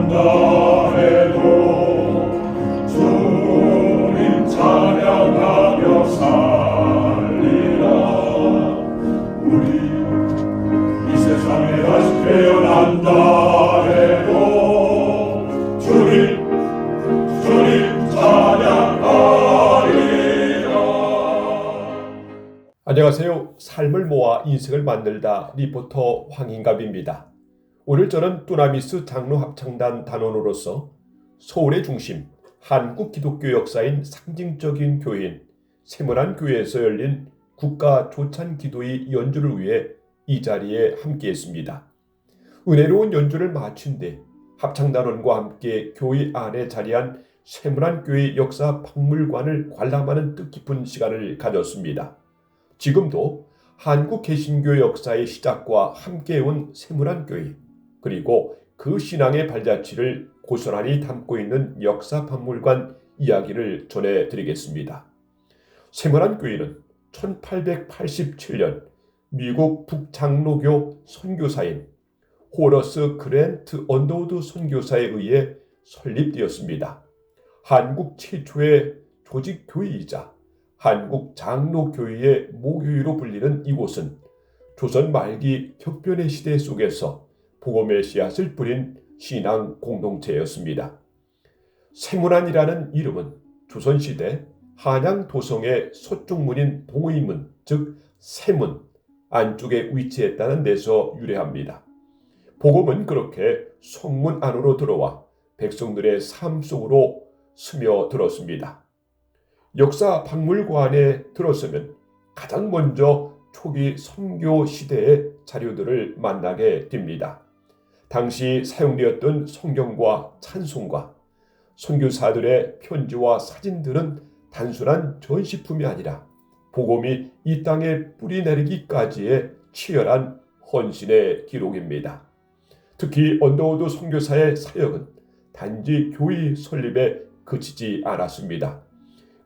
찬양한다 해도 주님 찬양하며 살리라. 우리 이 세상에 다시 태어난다 해도 주님 찬양하리라. 안녕하세요. 삶을 모아 인생을 만들다 리포터 황인갑입니다. 오늘 저는 뚜나미스 장로합창단 단원으로서 서울의 중심 한국 기독교 역사인 상징적인 교회인 세문안교회에서 열린 국가 조찬 기도의 연주를 위해 이 자리에 함께했습니다. 은혜로운 연주를 마친 뒤 합창단원과 함께 교회 안에 자리한 세문안교회 역사 박물관을 관람하는 뜻깊은 시간을 가졌습니다. 지금도 한국 개신교 역사의 시작과 함께해온 세문안교회, 그리고 그 신앙의 발자취를 고스란히 담고 있는 역사 박물관 이야기를 전해드리겠습니다. 세문안교회는 1887년 미국 북장로교 선교사인 호러스 그랜트 언더우드 선교사에 의해 설립되었습니다. 한국 최초의 조직교회이자 한국 장로교회의 모교회로 불리는 이곳은 조선 말기 격변의 시대 속에서 복음의 씨앗을 뿌린 신앙 공동체였습니다. 세문안이라는 이름은 조선시대 한양 도성의 서쪽문인 동의문, 즉 세문 안쪽에 위치했다는 데서 유래합니다. 복음은 그렇게 성문 안으로 들어와 백성들의 삶 속으로 스며들었습니다. 역사 박물관에 들어서면 가장 먼저 초기 선교 시대의 자료들을 만나게 됩니다. 당시 사용되었던 성경과 찬송가, 선교사들의 편지와 사진들은 단순한 전시품이 아니라 복음이 이 땅에 뿌리 내리기까지의 치열한 헌신의 기록입니다. 특히 언더우드 선교사의 사역은 단지 교회 설립에 그치지 않았습니다.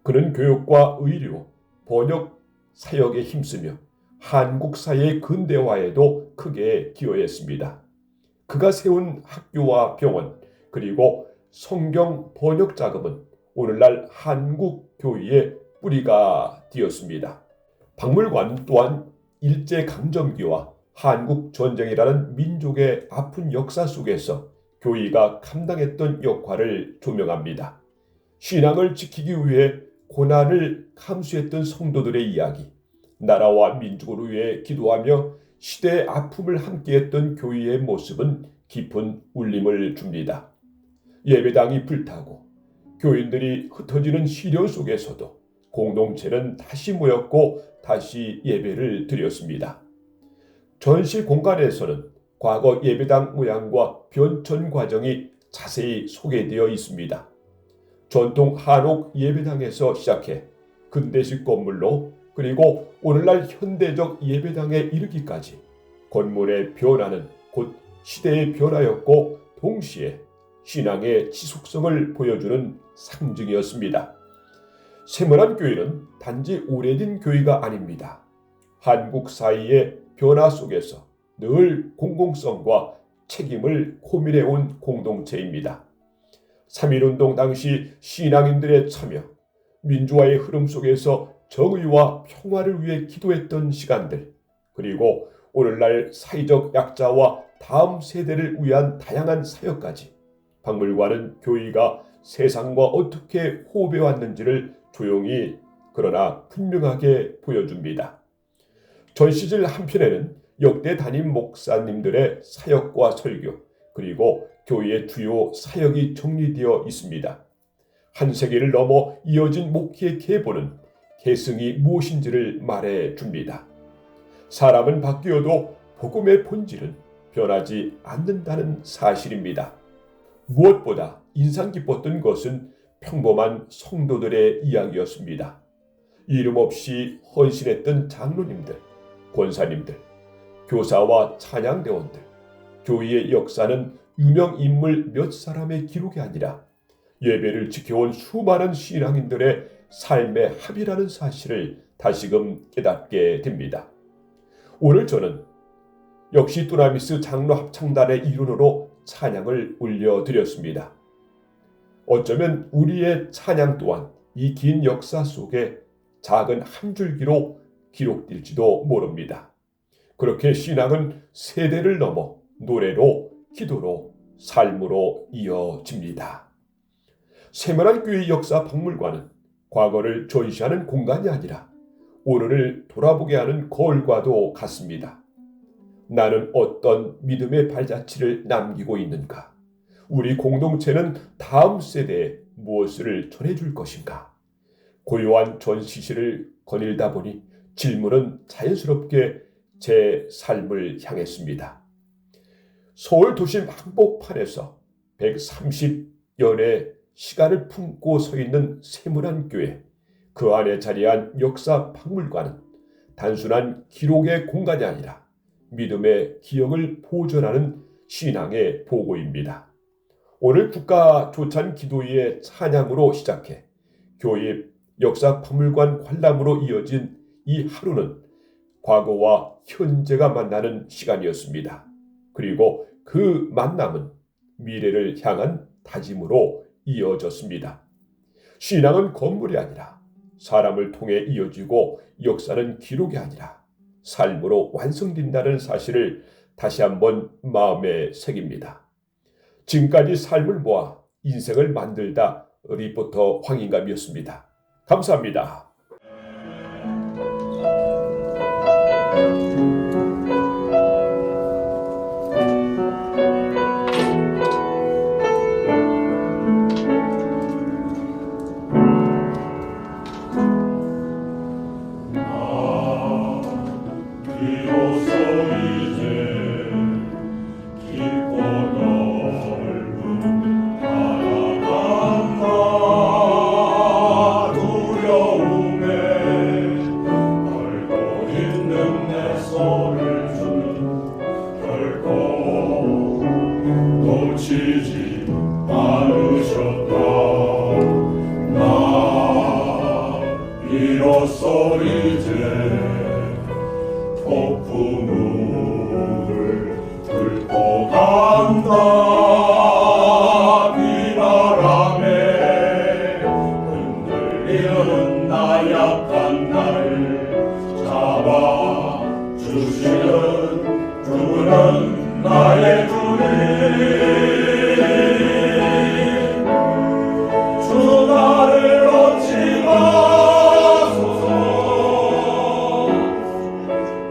그는 교육과 의료, 번역 사역에 힘쓰며 한국 사회의 근대화에도 크게 기여했습니다. 그가 세운 학교와 병원, 그리고 성경 번역 작업은 오늘날 한국 교회의 뿌리가 되었습니다. 박물관 또한 일제강점기와 한국 전쟁이라는 민족의 아픈 역사 속에서 교회가 감당했던 역할을 조명합니다. 신앙을 지키기 위해 고난을 감수했던 성도들의 이야기, 나라와 민족을 위해 기도하며 시대의 아픔을 함께했던 교회의 모습은 깊은 울림을 줍니다. 예배당이 불타고 교인들이 흩어지는 시련 속에서도 공동체는 다시 모였고 다시 예배를 드렸습니다. 전시 공간에서는 과거 예배당 모양과 변천 과정이 자세히 소개되어 있습니다. 전통 한옥 예배당에서 시작해 근대식 건물로 그리고 오늘날 현대적 예배당에 이르기까지 건물의 변화는 곧 시대의 변화였고 동시에 신앙의 지속성을 보여주는 상징이었습니다. 세문안교회는 단지 오래된 교회가 아닙니다. 한국 사회의 변화 속에서 늘 공공성과 책임을 고민해온 공동체입니다. 3.1운동 당시 신앙인들의 참여, 민주화의 흐름 속에서 정의와 평화를 위해 기도했던 시간들, 그리고 오늘날 사회적 약자와 다음 세대를 위한 다양한 사역까지 박물관은 교회가 세상과 어떻게 호흡해왔는지를 조용히 그러나 분명하게 보여줍니다. 전시질 한편에는 역대 담임 목사님들의 사역과 설교, 그리고 교회의 주요 사역이 정리되어 있습니다. 한 세기를 넘어 이어진 목회의 계보는 계승이 무엇인지를 말해줍니다. 사람은 바뀌어도 복음의 본질은 변하지 않는다는 사실입니다. 무엇보다 인상 깊었던 것은 평범한 성도들의 이야기였습니다. 이름 없이 헌신했던 장로님들, 권사님들, 교사와 찬양대원들, 교회의 역사는 유명 인물 몇 사람의 기록이 아니라 예배를 지켜온 수많은 신앙인들의 삶의 합이라는 사실을 다시금 깨닫게 됩니다. 오늘 저는 역시 뚜나미스 장로 합창단의 일원으로 찬양을 올려드렸습니다. 어쩌면 우리의 찬양 또한 이 긴 역사 속에 작은 한 줄기로 기록될지도 모릅니다. 그렇게 신앙은 세대를 넘어 노래로, 기도로, 삶으로 이어집니다. 세면한 교회 역사 박물관은 과거를 전시하는 공간이 아니라 오늘을 돌아보게 하는 거울과도 같습니다. 나는 어떤 믿음의 발자취를 남기고 있는가? 우리 공동체는 다음 세대에 무엇을 전해줄 것인가? 고요한 전시실을 거닐다 보니 질문은 자연스럽게 제 삶을 향했습니다. 서울 도심 한복판에서 130년의 시간을 품고 서 있는 세문안 교회, 그 안에 자리한 역사 박물관은 단순한 기록의 공간이 아니라 믿음의 기억을 보존하는 신앙의 보고입니다. 오늘 국가조찬 기도회의 찬양으로 시작해 교회 역사 박물관 관람으로 이어진 이 하루는 과거와 현재가 만나는 시간이었습니다. 그리고 그 만남은 미래를 향한 다짐으로 이어졌습니다. 신앙은 건물이 아니라 사람을 통해 이어지고 역사는 기록이 아니라 삶으로 완성된다는 사실을 다시 한번 마음에 새깁니다. 지금까지 삶을 모아 인생을 만들다 리포터 황인감이었습니다. 감사합니다. 놓치지 않으셨다. 나 이로써 이제 폭풍을 뚫고 간다. 비바람에 흔들리는 나약한 날 잡아주시는 주는 나의 주님. 주 나를 놓지 마소서.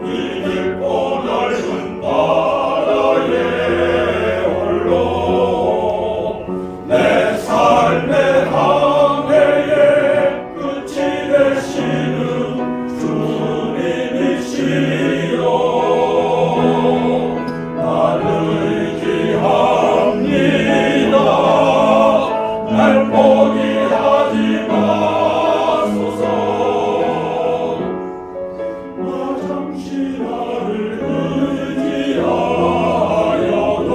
이 깊고 넓은 바다에 홀로 내 삶의 항해의 끝이 되시는 주님이시여. 나를 의지합니다. 날 포기하지 마소서. 나 잠시 나를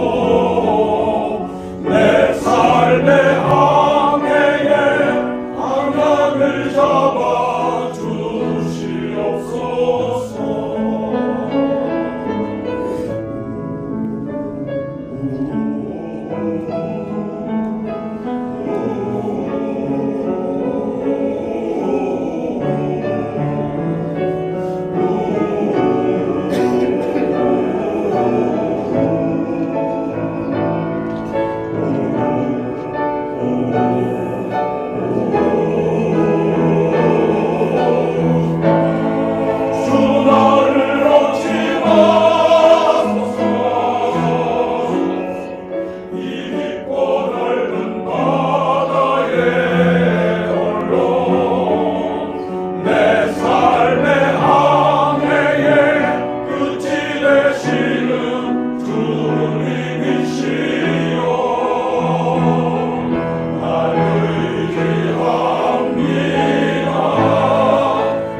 의지하여도 내 삶의 항해에 방향을 잡아 주시옵소서. 주 나를 놓지 마소서. 이 깊고 넓은 바다에 홀로 내 삶의 항해의 끝이 되시는 주님이시여. 나를 의지합니다.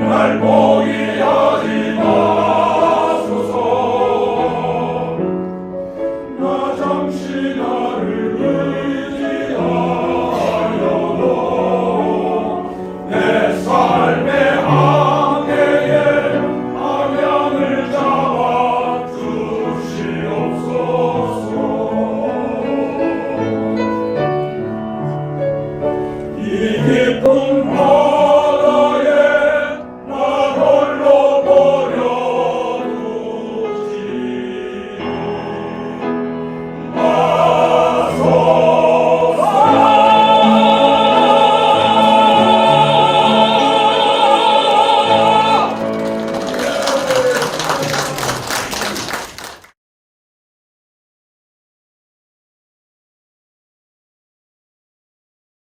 날 포기하지 마소서. 나 잠시